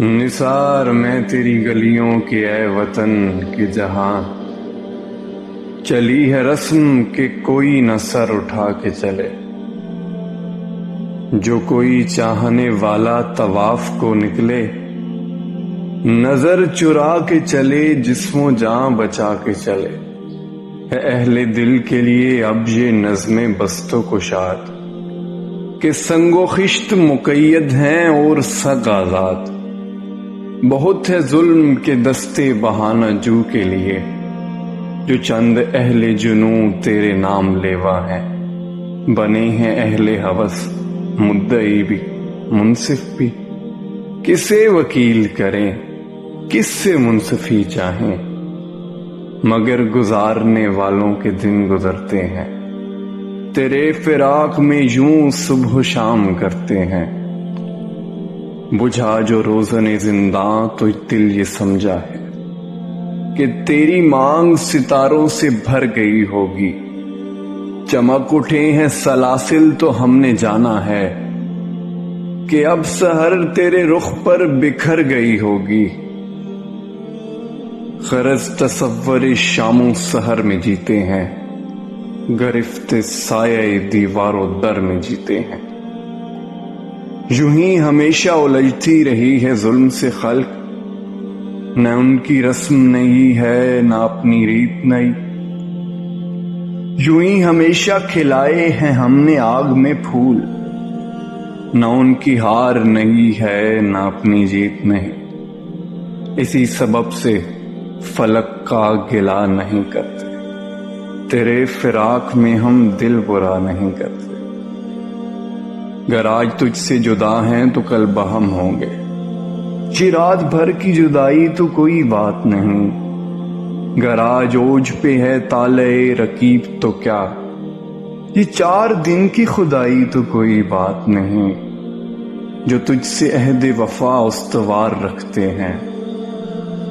نثار میں تیری گلیوں کے اے وطن کے جہاں چلی ہے رسم کہ کوئی نہ سر اٹھا کے چلے، جو کوئی چاہنے والا طواف کو نکلے، نظر چرا کے چلے، جسم و جان بچا کے چلے۔ ہے اہل دل کے لیے اب یہ نظمیں بست و کشاد کہ سنگ و خشت مقید ہیں اور سگ آزاد۔ بہت ہے ظلم کے دستے بہانہ جو کے لیے، جو چند اہل جنوں تیرے نام لیوا ہیں۔ بنے ہیں اہل ہوس مدعی بھی منصف بھی، کسے وکیل کریں کس سے منصفی چاہیں، مگر گزارنے والوں کے دن گزرتے ہیں، تیرے فراق میں یوں صبح و شام کرتے ہیں۔ بجھا جو روزن زنداں تو دل یہ سمجھا ہے کہ تیری مانگ ستاروں سے بھر گئی ہوگی، چمک اٹھے ہیں سلاسل تو ہم نے جانا ہے کہ اب سحر تیرے رخ پر بکھر گئی ہوگی۔ غرض تصور شام و سحر میں جیتے ہیں، گرفت سایہ دیوار و در میں جیتے ہیں۔ یوں ہی ہمیشہ الجھتی رہی ہے ظلم سے خلق، نہ ان کی رسم نئی ہے نہ اپنی ریت نئی۔ یوں ہی ہمیشہ کھلائے ہیں ہم نے آگ میں پھول، نہ ان کی ہار نئی ہے نہ اپنی جیت نہیں۔ اسی سبب سے فلک کا گلہ نہیں کرتے، تیرے فراق میں ہم دل برا نہیں کرتے۔ گر آج تجھ سے جدا ہیں تو کل بہم ہوں گے، یہ رات بھر کی جدائی تو کوئی بات نہیں۔ گر آج اوج پہ ہے طالع رقیب تو کیا، یہ 4 دن کی خدائی تو کوئی بات نہیں۔ جو تجھ سے عہد وفا استوار رکھتے ہیں،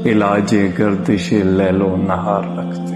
علاج گردش لیل و نہار رکھتے ہیں۔